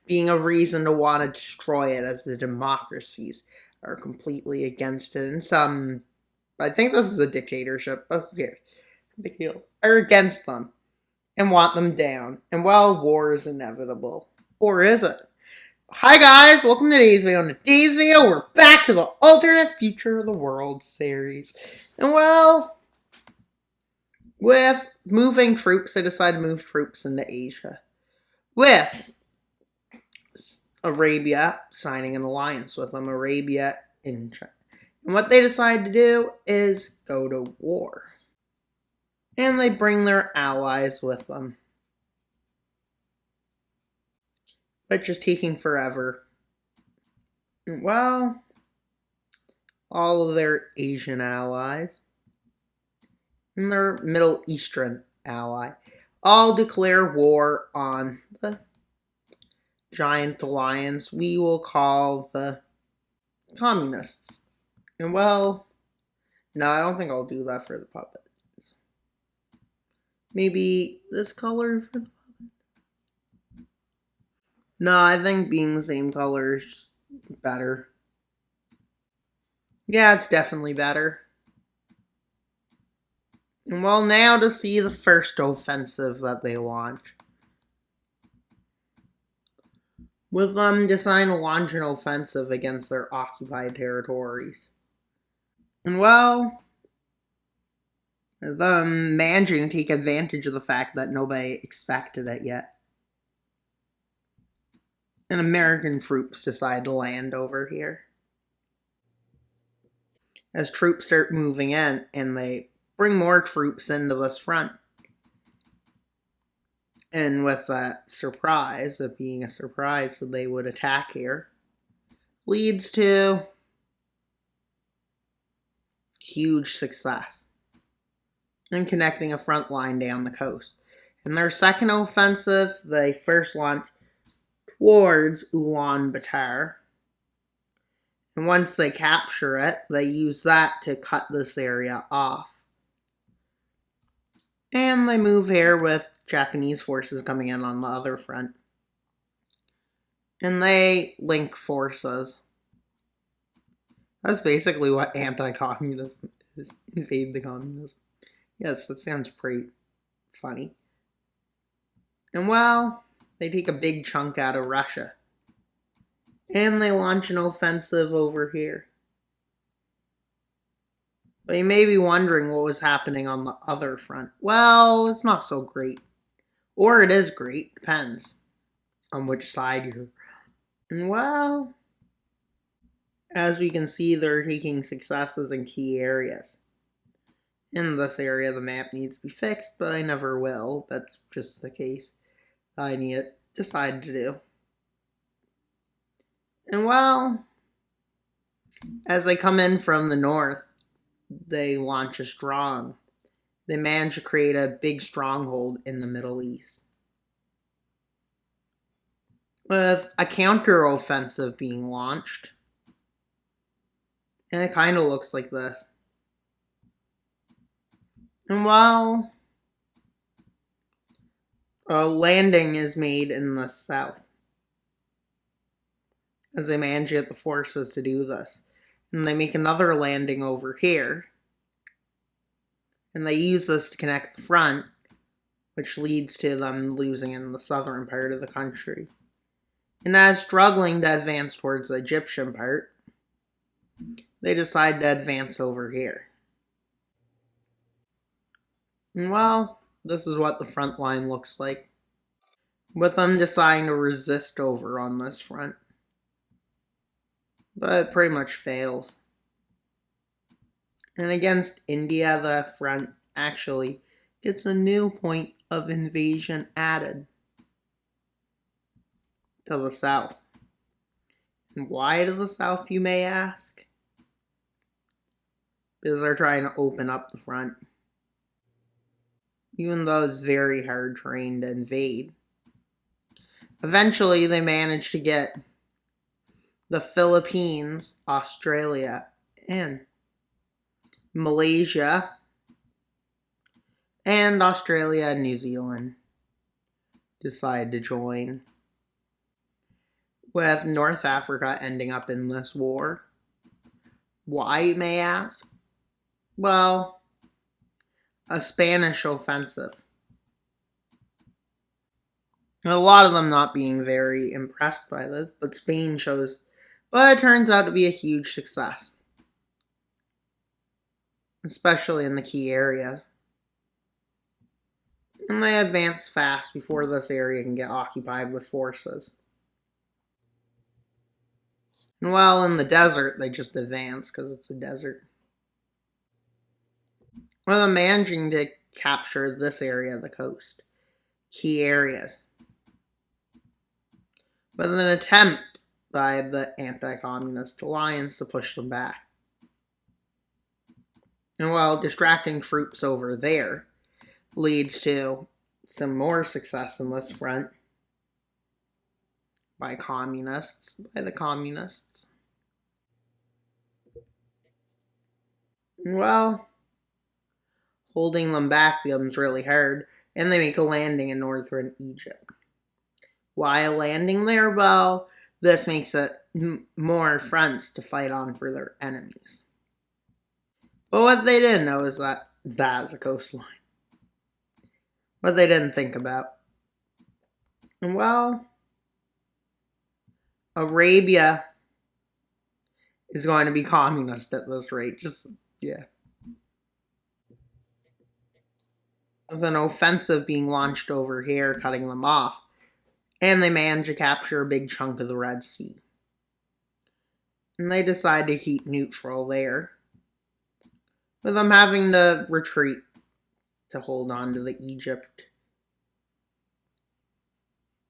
being a reason to want to destroy it, as the democracies are completely against it. And some, I think this is a dictatorship, but who cares? Big deal. Are against them and want them down. And well, war is inevitable. Or is it? Hi guys, welcome to today's video. In today's video, we're back to the alternate future of the world series. And well, with moving troops, they decided to move troops into Asia. With Arabia signing an alliance with them, Arabia in China. And what they decide to do is go to war. And they bring their allies with them, which is taking forever. Well, all of their Asian allies and their Middle Eastern ally all declare war on the giant alliance we will call the communists. And well, no, I don't think I'll do that for the puppets. Maybe this color for the puppet? No, I think being the same color is better. Yeah, it's definitely better. And well, now to see the first offensive that they launch. With them deciding to launch an offensive against their occupied territories. And well, them managing to take advantage of the fact that nobody expected it yet. And American troops decide to land over here. As troops start moving in, and they bring more troops into this front. And with that surprise of being a surprise that they would attack here, leads to huge success in connecting a front line down the coast. In their second offensive, they first launched towards Ulaanbaatar. And once they capture it, they use that to cut this area off. And they move here with Japanese forces coming in on the other front. And they link forces. That's basically what anti-communism is. Invade the communism. Yes, that sounds pretty funny. And well, they take a big chunk out of Russia. And they launch an offensive over here. But you may be wondering what was happening on the other front. Well, it's not so great. Or it is great. Depends on which side you're. And well, as we can see, they're taking successes in key areas. In this area, the map needs to be fixed, but I never will. That's just the case I decide to do. And well, as they come in from the north, they launch a strong. They manage to create a big stronghold in the Middle East. With a counter-offensive being launched. And it kind of looks like this. And while a landing is made in the south, as they manage to get the forces to do this. And they make another landing over here. And they use this to connect the front, which leads to them losing in the southern part of the country. And as struggling to advance towards the Egyptian part, they decide to advance over here. And well, this is what the front line looks like, with them deciding to resist over on this front. But it pretty much fails. And against India, the front actually gets a new point of invasion added to the south. And why to the south, you may ask? Because they're trying to open up the front. Even though it's very hard terrain to invade. Eventually, they manage to get the Philippines, Australia, and Malaysia, and Australia and New Zealand decide to join. with North Africa ending up in this war. Why, you may ask? Well, a Spanish offensive. And a lot of them not being very impressed by this, but Spain chose. But it turns out to be a huge success, especially in the key area. And they advance fast before this area can get occupied with forces. And while in the desert, they just advance because it's a desert. Well, they're managing to capture this area of the coast, key areas, with an attempt by the anti-communist alliance to push them back. And while distracting troops over there leads to some more success in this front by the communists. Well, holding them back becomes really hard, and they make a landing in northern Egypt. Why a landing there? Well, this makes it more fronts to fight on for their enemies. But what they didn't know is that that's a coastline. What they didn't think about. Well, Arabia is going to be communist at this rate. Yeah. With an offensive being launched over here, cutting them off. And they manage to capture a big chunk of the Red Sea. And they decide to keep neutral there, with them having to retreat to hold on to the Egypt.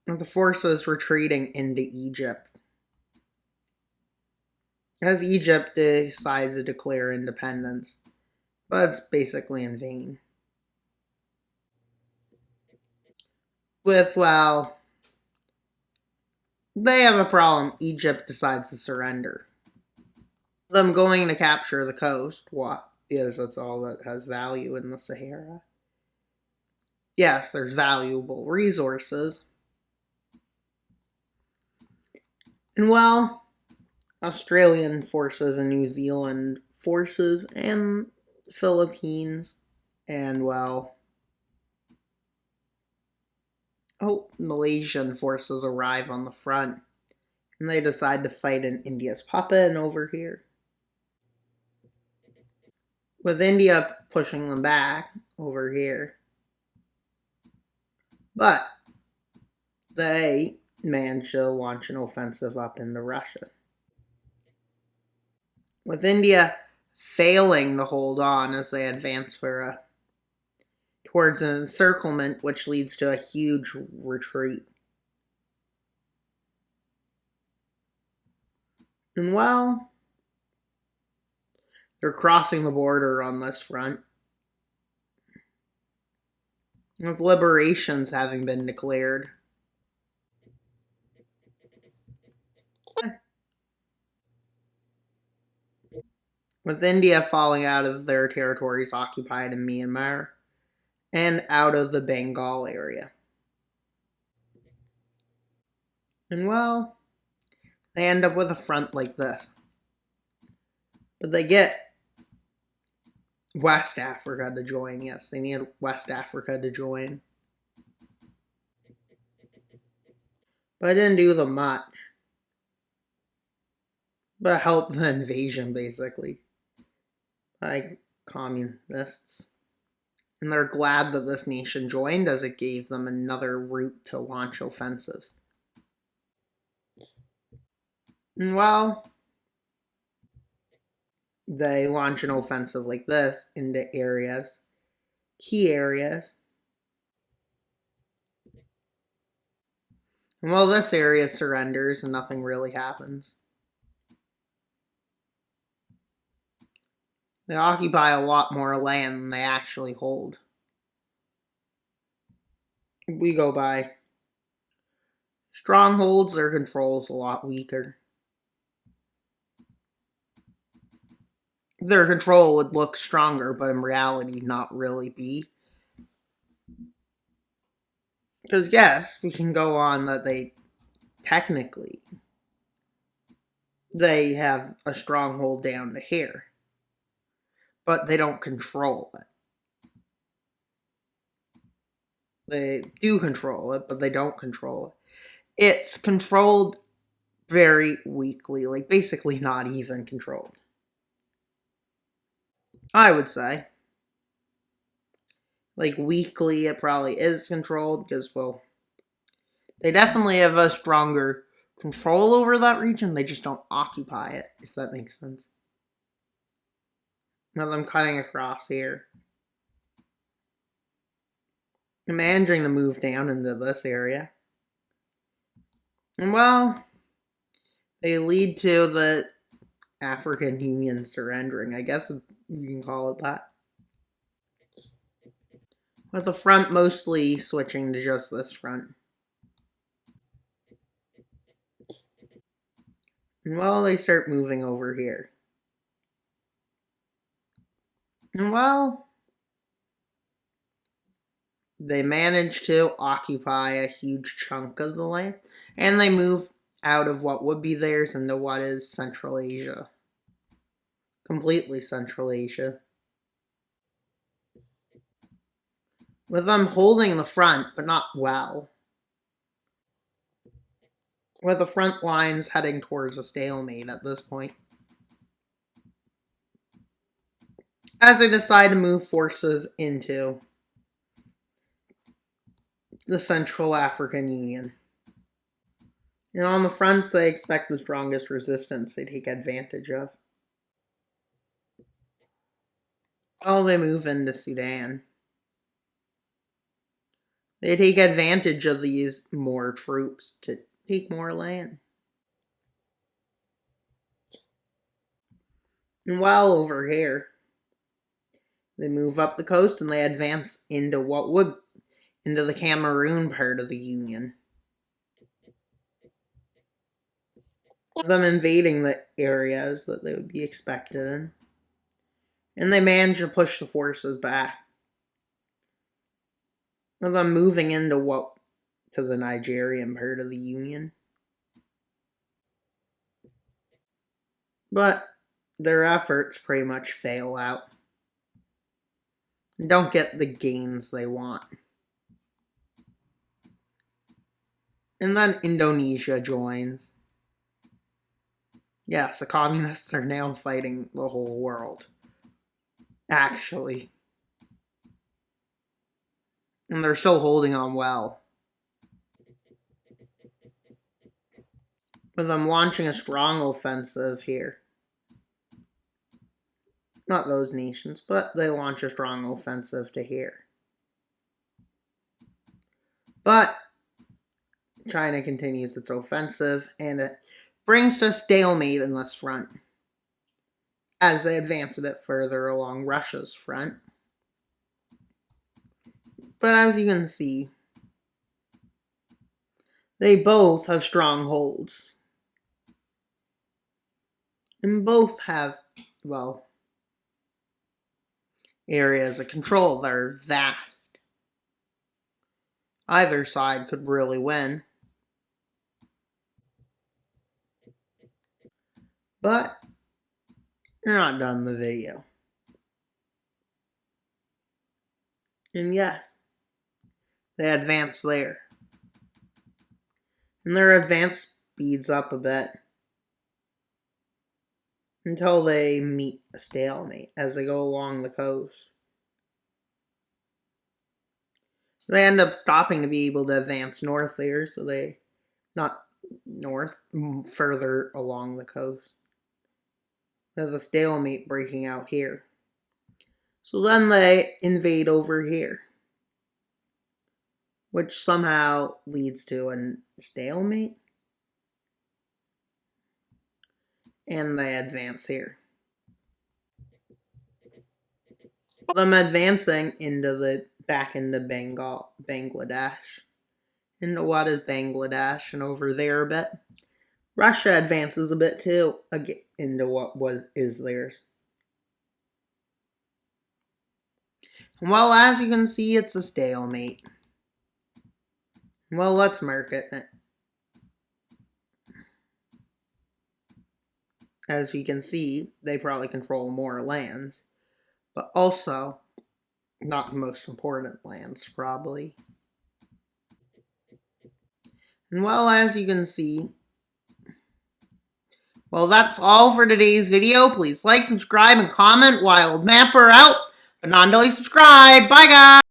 With the forces retreating into Egypt, as Egypt decides to declare independence, but it's basically in vain. Well, they have a problem. Egypt decides to surrender. Them going to capture the coast, what? Because that's all that has value in the Sahara. Yes, there's valuable resources. And well, Australian forces and New Zealand forces and Philippines and Malaysian forces arrive on the front. And they decide to fight in India's puppet and over here. With India pushing them back over here. But they managed to launch an offensive up into Russia. With India failing to hold on as they advance towards an encirclement, which leads to a huge retreat. And well, they're crossing the border on this front, with liberations having been declared. With India falling out of their territories occupied in Myanmar and out of the Bengal area. And well, they end up with a front like this. But they get West Africa to join. Yes, they need West Africa to join. But it didn't do them much. But help the invasion, basically, by communists. And they're glad that this nation joined, as it gave them another route to launch offensives. And well, they launch an offensive like this into areas, key areas. And while this area surrenders and nothing really happens, they occupy a lot more land than they actually hold. We go by strongholds, their control is a lot weaker. Their control would look stronger, but in reality not really be. Because yes, we can go on that they technically they have a stronghold down to here, but they don't control it. They do control it, but they don't control it. It's controlled very weakly, like basically not even controlled. I would say. Like weakly, it probably is controlled because, well, they definitely have a stronger control over that region. They just don't occupy it, if that makes sense. Now I'm cutting across here. I'm managing to move down into this area. And well, they lead to the African Union surrendering. I guess you can call it that. With the front mostly switching to just this front. And well, they start moving over here. And well, they manage to occupy a huge chunk of the land. And they move out of what would be theirs into what is Central Asia. Completely Central Asia. With them holding the front, but not well. With the front lines heading towards a stalemate at this point. As they decide to move forces into the Central African Union. And on the fronts, they expect the strongest resistance they take advantage of. Well, they move into Sudan. They take advantage of these more troops to take more land. And while over here, they move up the coast and they advance into into the Cameroon part of the Union. Them invading the areas that they would be expected in. And they manage to push the forces back. With them moving into to the Nigerian part of the Union. But their efforts pretty much fail out. Don't get the gains they want. And then Indonesia joins. Yes, the communists are now fighting the whole world. Actually. And they're still holding on well. With them launching a strong offensive here. Not those nations, but they launch a strong offensive to here. But China continues its offensive, and it brings to a stalemate in this front as they advance a bit further along Russia's front. But as you can see, they both have strongholds. And both have, well, areas of control that are vast. Either side could really win. But you're not done the video. And yes, they advance there. And their advance speeds up a bit until they meet a stalemate as they go along the coast. So they end up stopping to be able to advance north there, so they, not north, further along the coast. There's a stalemate breaking out here. So then they invade over here, which somehow leads to a stalemate. And they advance here. Them advancing back into Bangladesh. Into what is Bangladesh, and over there a bit. Russia advances a bit too, into what is theirs. Well, as you can see, it's a stalemate. Well, let's mark it. As you can see, they probably control more lands, but also not the most important lands, probably. And well, as you can see, well, that's all for today's video. Please like, subscribe, and comment. Wild Mapper out, but not until you subscribe. Bye, guys!